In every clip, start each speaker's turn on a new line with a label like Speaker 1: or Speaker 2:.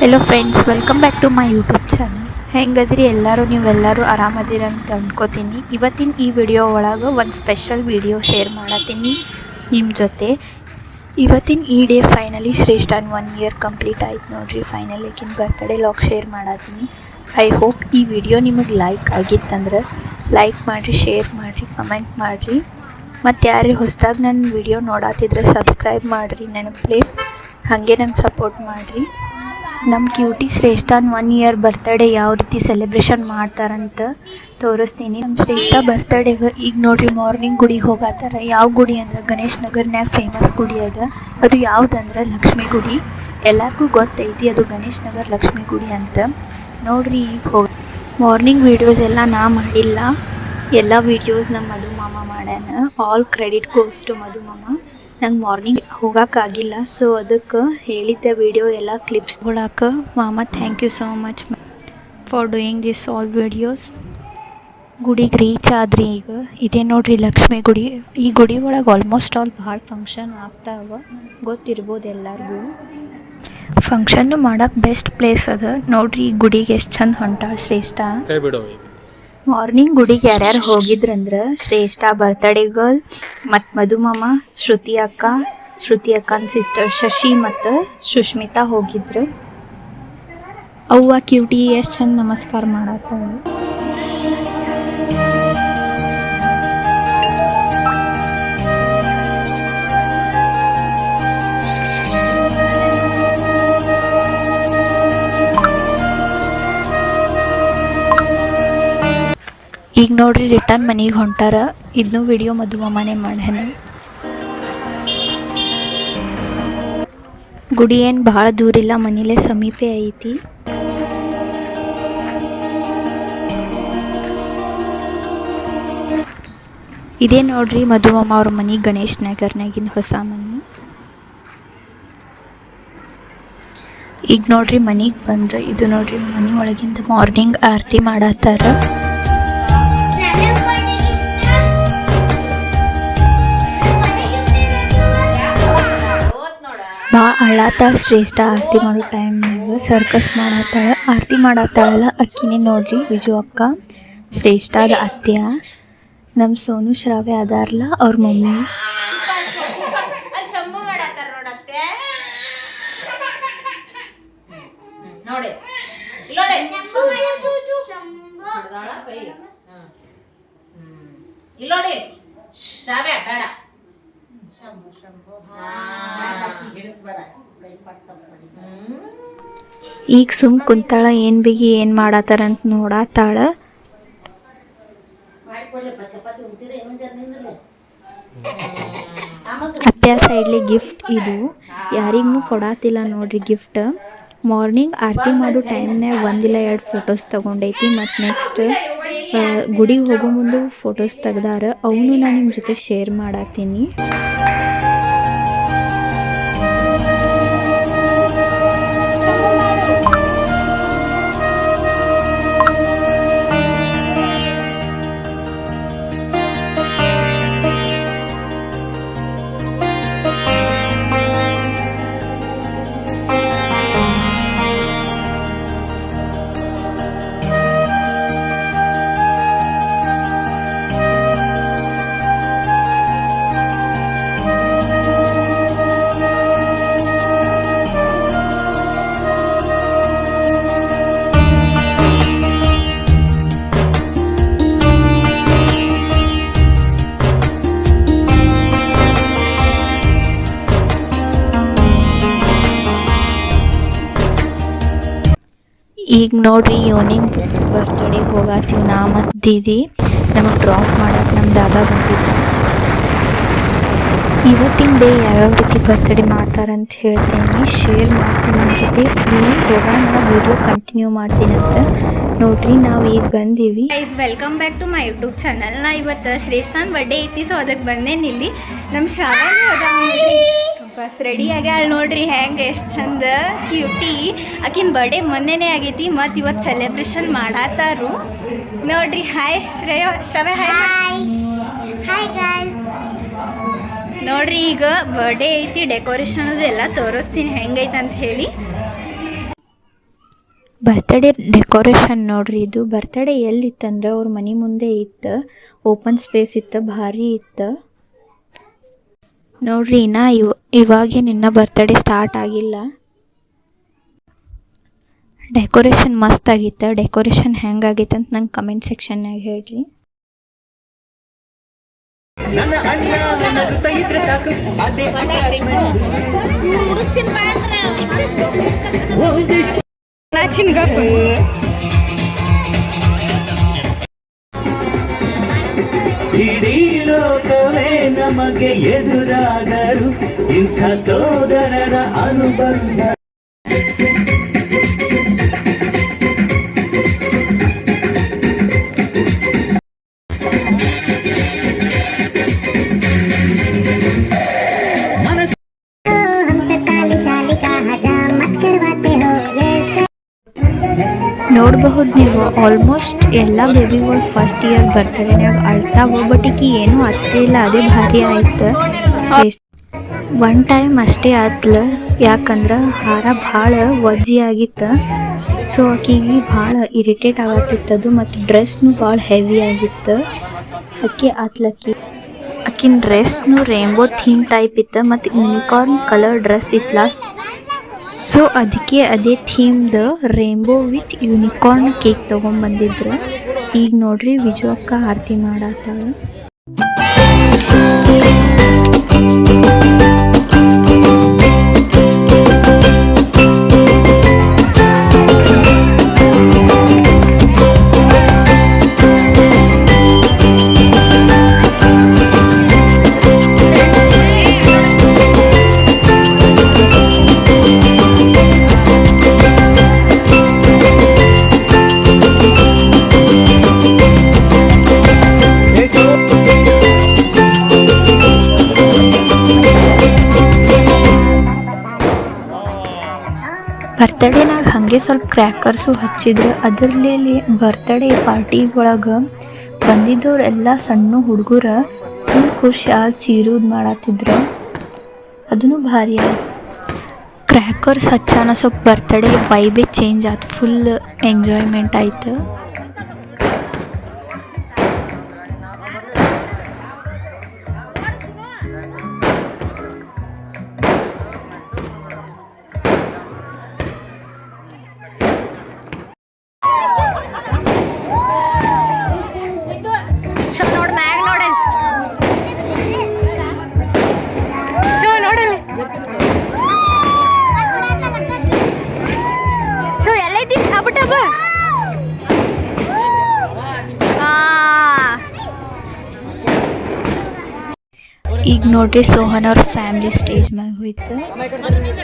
Speaker 1: Hello friends, welcome back to my YouTube channel. ಹೆಂಗದ್ರಿ ನೀವೆಲ್ಲರೂ ಆರಾಮದಿರ ಅಂತ ಅಂದ್ಕೋತೀನಿ. ಇವತ್ತಿನ ಈ ವಿಡಿಯೋ ಒಳಗೆ ಒಂದು ಸ್ಪೆಷಲ್ ವಿಡಿಯೋ ಶೇರ್ ಮಾಡತ್ತೀನಿ ನಿಮ್ಮ ಜೊತೆ. ಇವತ್ತಿನ ಈ ಡೇ ಫೈನಲಿ ಶ್ರೇಷ್ಠನ್ 1 ಇಯರ್ ಕಂಪ್ಲೀಟ್ ಆಯ್ತು ನೋಡ್ರಿ. ಫೈನಲಿ ಆಕಿನ ಬರ್ತ್ಡೇ ಲಾಗ್ ಶೇರ್ ಮಾಡತ್ತೀನಿ. ಐ ಹೋಪ್ ಈ ವಿಡಿಯೋ ನಿಮಗೆ ಲೈಕ್ ಆಗಿತ್ತಂದ್ರೆ ಲೈಕ್ ಮಾಡಿರಿ, ಶೇರ್ ಮಾಡಿರಿ, ಕಮೆಂಟ್ ಮಾಡಿರಿ. ಮತ್ತು ಯಾರು ಹೊಸದಾಗಿ ನನ್ನ ವಿಡಿಯೋ ನೋಡತ್ತಿದ್ರೆ ಸಬ್ಸ್ಕ್ರೈಬ್ ಮಾಡಿರಿ. ನೆನಪಲ್ಲಿ ಹಾಗೆ ನಂಗೆ ಸಪೋರ್ಟ್ ಮಾಡಿರಿ. ನಮ್ಮ ಕ್ಯೂಟಿ ಶ್ರೇಷ್ಠನ್ 1 ಇಯರ್ ಬರ್ತ್ಡೇ ಯಾವ ರೀತಿ ಸೆಲೆಬ್ರೇಷನ್ ಮಾಡ್ತಾರಂತ ತೋರಿಸ್ತೀನಿ. ನಮ್ಮ ಶ್ರೇಷ್ಠ ಬರ್ತ್ಡೇಗೆ ಈಗ ನೋಡ್ರಿ ಮಾರ್ನಿಂಗ್ ಗುಡಿಗೆ ಹೋಗತ್ತಾರ. ಯಾವ ಗುಡಿ ಅಂದ್ರೆ ಗಣೇಶ್ ನಗರ್ನಾಗ ಫೇಮಸ್ ಗುಡಿ ಅದ. ಅದು ಯಾವುದಂದ್ರೆ ಲಕ್ಷ್ಮೀ ಗುಡಿ. ಎಲ್ಲರಿಗೂ ಗೊತ್ತೈತಿ ಅದು ಗಣೇಶ್ ನಗರ್ ಲಕ್ಷ್ಮೀ ಗುಡಿ ಅಂತ. ನೋಡ್ರಿ ಈಗ ಹೋಗಿ ಮಾರ್ನಿಂಗ್ ವೀಡಿಯೋಸ್ ಎಲ್ಲ ನಾ ಮಾಡಿಲ್ಲ, ಎಲ್ಲ ವೀಡಿಯೋಸ್ ನಮ್ಮ ಮಧು ಮಾಮ ಮಾಡ್ಯಾನ. ಆಲ್ ಕ್ರೆಡಿಟ್ ಗೋಸ್ ಟು ಮಧು ಮಾಮ. ನಂಗೆ ಮಾರ್ನಿಂಗ್ ಹೋಗೋಕ್ಕಾಗಿಲ್ಲ, ಸೊ ಅದಕ್ಕೆ ಹೇಳಿದ್ದೆ ವಿಡಿಯೋ ಎಲ್ಲ ಕ್ಲಿಪ್ಸ್ಗಳಾಕ ಮಾಮ thank you so much for doing this all videos. ಗುಡಿಗೆ ರೀಚ್ ಆದ್ರಿ. ಈಗ ಇದೇ ನೋಡ್ರಿ ಲಕ್ಷ್ಮೀ ಗುಡಿ. ಈ ಗುಡಿ ಒಳಗೆ ಆಲ್ಮೋಸ್ಟ್ ಆಲ್ ಭಾಳ ಫಂಕ್ಷನ್ ಆಗ್ತಾವ, ಗೊತ್ತಿರ್ಬೋದು ಎಲ್ಲರಿಗೂ. ಫಂಕ್ಷನ್ನು ಮಾಡೋಕ್ಕೆ ಬೆಸ್ಟ್ ಪ್ಲೇಸ್ ಅದ ನೋಡ್ರಿ. ಈ ಗುಡಿಗೆ ಎಷ್ಟು ಚಂದ ಹೊಂಟಾಳ ಶ್ರೇಷ್ಠ. ಮಾರ್ನಿಂಗ್ ಗುಡಿಗೆ ಯಾರ್ಯಾರು ಹೋಗಿದ್ರಂದ್ರೆ ಶ್ರೇಷ್ಠ ಬರ್ತ್ಡೇ ಗರ್ಲ್ ಮತ್ತು ಮಧು ಮಾಮ, ಶ್ರುತಿ ಅಕ್ಕನ ಸಿಸ್ಟರ್ ಶಶಿ ಮತ್ತು ಸುಷ್ಮಿತಾ ಹೋಗಿದ್ರು. ಅವ್ವ ಕ್ಯೂಟಿ ಎಷ್ಟು ಚಂದ ನಮಸ್ಕಾರ ಮಾಡತ್ತಾಳೆ. ಈಗ ನೋಡ್ರಿ ರಿಟರ್ನ್ ಮನೆಗೆ ಹೊಂಟಾರ. ಇದನ್ನೂ ವಿಡಿಯೋ ಮಧು ಮಾಮನೇ ಮಾಡ್ಯಾನ. ಗುಡಿ ಏನು ಭಾಳ ದೂರ ಇಲ್ಲ, ಮನೇಲೇ ಸಮೀಪ ಐತಿ. ಇದೇ ನೋಡ್ರಿ ಮಧು ಮಾಮ ಅವ್ರ ಮನೆ ಗಣೇಶ್ ನಗರ್ನಾಗಿನ ಹೊಸ ಮನೆ. ಈಗ ನೋಡ್ರಿ ಮನೆಗೆ ಬಂದ್ರೆ ಇದು ನೋಡ್ರಿ ಮನೆ ಒಳಗಿಂದ ಮಾರ್ನಿಂಗ್ ಆರತಿ ಮಾಡತ್ತಾರ. ಭಾಳ ಅಳ್ಳಾತಾಳ ಶ್ರೇಷ್ಠ. ಆರತಿ ಮಾಡೋ ಟೈಮ್ನಾಗ ಸರ್ಕಸ್ ಮಾಡತ್ತಾಳ. ಆರತಿ ಮಾಡತ್ತಾಳಲ್ಲ ಅಕ್ಕಿನೇ ನೋಡ್ರಿ ವಿಜು ಅಕ್ಕ, ಶ್ರೇಷ್ಠದ ಅತ್ಯ. ನಮ್ಮ ಸೋನು ಶ್ರಾವ್ಯ ಅದಾರಲ್ಲ ಅವ್ರ ಮಮ್ಮಿ. ಈಗ ಸುಮ್ ಕುಂತಾಳ. ಏನ್ ಬಿಗಿ ಏನ್ ಮಾಡತ್ತಾರಂತ ನೋಡತ್ತಾಳ. ಅತ್ಯ ಸೈಡ್ಲಿ ಗಿಫ್ಟ್ ಇದು ಯಾರಿಗೂ ಕೊಡಾತಿಲ್ಲ ನೋಡ್ರಿ ಗಿಫ್ಟ್. ಮಾರ್ನಿಂಗ್ ಆರತಿ ಮಾಡೋ ಟೈಮ್ನಾಗ 1 ಇಲ್ಲ 2 ಫೋಟೋಸ್ ತೊಗೊಂಡೈತಿ. ಮತ್ತು ನೆಕ್ಸ್ಟ್ ಗುಡಿಗೆ ಹೋಗೋ ಮುಂದೆ ಫೋಟೋಸ್ ತೆಗ್ದಾರ. ಅವನು ನಾನು ನಿಮ್ಮ ಜೊತೆ ಶೇರ್ ಮಾಡತ್ತೀನಿ. ಈಗ ನೋಡ್ರಿ ಈವ್ನಿಂಗ್ ಬರ್ತ್ಡೇ ಹೋಗತ್ತೀವಿ ನಾ ಮತ್ತು ದೀದಿ. ನಮಗೆ ಡ್ರಾಪ್ ಮಾಡಕ್ಕೆ ನಮ್ಮ ದಾದಾ ಬಂದಿದ್ದ. ಇವತ್ತಿನ ಡೇ ಯಾವ್ಯಾವ ರೀತಿ ಬರ್ತ್ಡೇ ಮಾಡ್ತಾರಂತ ಹೇಳ್ತೀನಿ, ಶೇರ್ ಮಾಡ್ತೀನಿ ನಿಮ್ಮ ಜೊತೆ. ಇಲ್ಲಿ ಹೋಗೋಣ ವಿಡಿಯೋ ಕಂಟಿನ್ಯೂ ಮಾಡ್ತೀನಿ ಅಂತ. ನೋಡ್ರಿ ನಾವು ಈಗ ಬಂದೀವಿ.
Speaker 2: Welcome back to my YouTube channel. ನಾ ಇವತ್ತು ಶ್ರೇಷ್ಠನ್ ಬರ್ಡೇ ಐತಿ, ಸೊ ಅದಕ್ಕೆ ಬಂದೇನಿ ಇಲ್ಲಿ. ನಮ್ಮ ಶ್ರಾವಣ ಬಸ್ ರೆಡಿ ಆಗ್ಯಾಳ ನೋಡ್ರಿ. ಹೆಂಗೆ ಎಷ್ಟು ಚಂದ ಕ್ಯೂಟಿ. ಆಕಿನ ಬರ್ಡೇ ಮೊನ್ನೆನೇ ಆಗೈತಿ ಮತ್ತು ಇವತ್ತು ಸೆಲೆಬ್ರೇಷನ್ ಮಾಡತ್ತಾರು ನೋಡ್ರಿ. Hi Shravya, hi guys. ನೋಡ್ರಿ ಈಗ ಬರ್ಡೇ ಐತಿ, ಡೆಕೋರೇಷನ್ ಅದು ಎಲ್ಲ ತೋರಿಸ್ತೀನಿ ಹೆಂಗೈತೆ ಅಂತ ಹೇಳಿ.
Speaker 1: ಬರ್ತ್ಡೇ ಡೆಕೋರೇಷನ್ ನೋಡ್ರಿ. ಇದು ಬರ್ತ್ಡೇ ಎಲ್ಲಿತ್ತಂದ್ರೆ ಅವ್ರ ಮನೆ ಮುಂದೆ ಇತ್ತು, ಓಪನ್ ಸ್ಪೇಸ್ ಇತ್ತು, ಭಾರಿ ಇತ್ತು ನೋಡ್ರಿ. ಇವಾಗೇನಿನ್ನ ಬರ್ತ್ಡೇ ಸ್ಟಾರ್ಟ್ ಆಗಿಲ್ಲ. ಡೆಕೋರೇಷನ್ ಮಸ್ತ್ ಆಗಿತ್ತು. ಡೆಕೋರೇಷನ್ ಹೆಂಗಾಗಿತ್ತು ಅಂತ ನಂಗೆ ಕಮೆಂಟ್ ಸೆಕ್ಷನ್ನಾಗ ಹೇಳ್ರಿ.
Speaker 3: ಇಡೀ ಲೋಕವೇ ನಮಗೆ ಎದುರಾದರು ಇಂಥ ಸೋದರರ ಅನುಬಂಧ.
Speaker 1: ನೋಡಬಹುದು ನೀವು, ಆಲ್ಮೋಸ್ಟ್ ಎಲ್ಲ ಬೇಬಿಗಳು ಫಸ್ಟ್ ಇಯರ್ ಬರ್ತ್ಡೇನಾಗ ಅಳ್ತಾವು. ಬಟ್ ಈಕಿ ಏನೂ ಅತ್ತೇ ಇಲ್ಲ, ಅದೇ ಭಾರಿ ಆಯ್ತು. ಒನ್ ಟೈಮ್ ಅಷ್ಟೇ ಆತ್ಲ, ಯಾಕಂದ್ರೆ ಹಾರ ಭಾಳ ವಜ್ಜಿ ಆಗಿತ್ತು. ಸೊ ಆಕಿಗೆ ಭಾಳ ಇರಿಟೇಟ್ ಆಗತ್ತಿತ್ತದು, ಮತ್ತು ಡ್ರೆಸ್ನು ಭಾಳ ಹೆವಿ ಆಗಿತ್ತು. ಅದಕ್ಕೆ ಆಕಿನ ಡ್ರೆಸ್ನು ರೇಂಬೋ ಥೀಮ್ ಟೈಪ್ ಇತ್ತು, ಮತ್ತು ಯೂನಿಕಾರ್ನ್ ಕಲರ್ ಡ್ರೆಸ್ ಇತ್ತಲ್ಲ. ಸೊ ಅದಕ್ಕೆ ಅದೇ ಥೀಮ್ದು ರೇಂಬೋ ವಿತ್ ಯೂನಿಕಾರ್ನ್ ಕೇಕ್ ತೊಗೊಂಬಂದಿದ್ರು. ಈಗ ನೋಡ್ರಿ ವಿಜು ಅಕ್ಕ ಆರತಿ ಮಾಡತ್ತಾಳೆ. ಬರ್ತಡೇನಾಗ ಹಾಗೆ ಸ್ವಲ್ಪ ಕ್ರ್ಯಾಕರ್ಸು ಹಚ್ಚಿದ್ರು. ಅದರಲ್ಲಿ ಬರ್ತಡೇ ಪಾರ್ಟಿ ಒಳಗೆ ಬಂದಿದ್ದವ್ರೆಲ್ಲ ಸಣ್ಣ ಹುಡುಗರ ಫುಲ್ ಖುಷಿಯಾಗಿ ಚೀರುದು ಮಾಡತ್ತಿದ್ರು. ಅದೂ ಭಾರಿ ಆಯ್ತು. ಕ್ರ್ಯಾಕರ್ಸ್ ಹಚ್ಚಾನ ಸ್ವಲ್ಪ ಬರ್ತಡೇ ವೈಬೇ ಚೇಂಜ್ ಆಯ್ತು, ಫುಲ್ ಎಂಜಾಯ್ಮೆಂಟ್ ಆಯ್ತು. ಈಗ ನೋಡ್ರಿ ಸೋಹನ್ ಅವ್ರ ಫ್ಯಾಮಿಲಿ ಸ್ಟೇಜ್ ಮ್ಯಾಗ ಹೋಯ್ತು,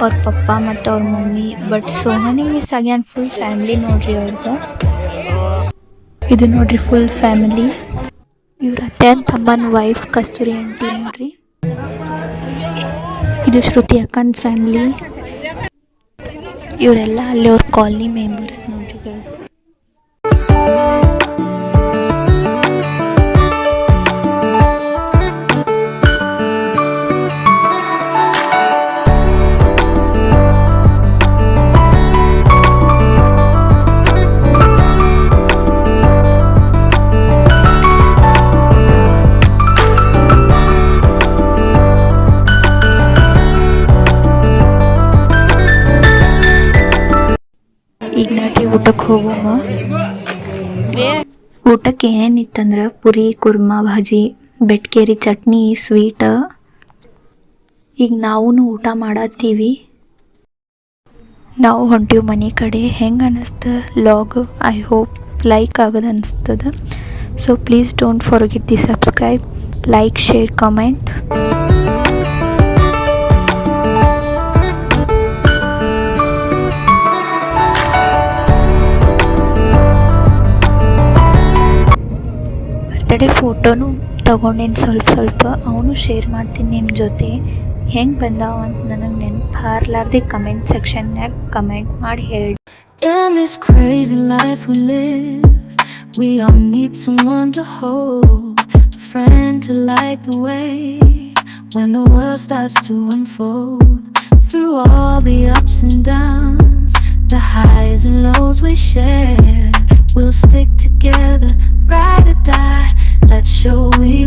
Speaker 1: ಅವ್ರ ಪಪ್ಪ ಮತ್ತು ಅವ್ರ ಮಮ್ಮಿ. ಬಟ್ ಸೋಹನಿಗೆ ಮಿಸ್ ಆಗ್ಯಾನ, ಫುಲ್ ಫ್ಯಾಮಿಲಿ ನೋಡ್ರಿ ಅವ್ರದ್ದು. ಇದು ನೋಡ್ರಿ ಫುಲ್ ಫ್ಯಾಮಿಲಿ. ಇವ್ರ ಅತ್ತೆ ತಮ್ಮನ ವೈಫ್ ಕಸ್ತೂರಿ ಆಂಟಿ ನೋಡ್ರಿ. ಇದು ಶ್ರುತಿ ಅಕ್ಕನ ಫ್ಯಾಮಿಲಿ. ಇವರೆಲ್ಲ ಅಲ್ಲಿ ಅವ್ರ ಕಾಲನಿ ಮೆಂಬರ್ಸ್ ನೋಡ್ರಿ ಗೈಸ್. ಈಗ ನೋಡ್ರಿ ಊಟಕ್ಕೆ ಹೋಗೋಮ. ಊಟಕ್ಕೆ ಏನೇನಿತ್ತಂದ್ರೆ ಪುರಿ, ಕುರ್ಮಾ, ಭಾಜಿ, ಬೆಟ್ಕೇರಿ ಚಟ್ನಿ, ಸ್ವೀಟ್. ಈಗ ನಾವು ಊಟ ಮಾಡತ್ತೀವಿ. ನಾವು ಹೊಂಟೀವಿ ಮನೆ ಕಡೆ. ಹೆಂಗೆ ಅನ್ನಿಸ್ತ ಲಾಗ್? ಐ ಹೋಪ್ ಲೈಕ್ ಆಗೋದು ಅನಿಸ್ತದ. So please don't forget the subscribe, like, share, comment. Birthday ಫೋಟೋನು ತೊಗೊಂಡೇನು ಸ್ವಲ್ಪ ಅವನು ಶೇರ್ ಮಾಡ್ತೀನಿ ನಿಮ್ಮ ಜೊತೆ. ಹೆಂಗೆ ಬಂದಾವ ಅಂತ ನನಗೆ ನೆನಪು ಹಾರ್ಲಾರ್ದೆ ಕಮೆಂಟ್ ಸೆಕ್ಷನ್ಯಾಗ ಕಮೆಂಟ್ ಮಾಡಿ ಹೇಳಿ.
Speaker 4: In this crazy life we live, we all need someone to hold, a friend to light the way when the world starts to unfold. Through all the ups and downs, The highs and lows we share, we'll stick together, ride or die. Let's show we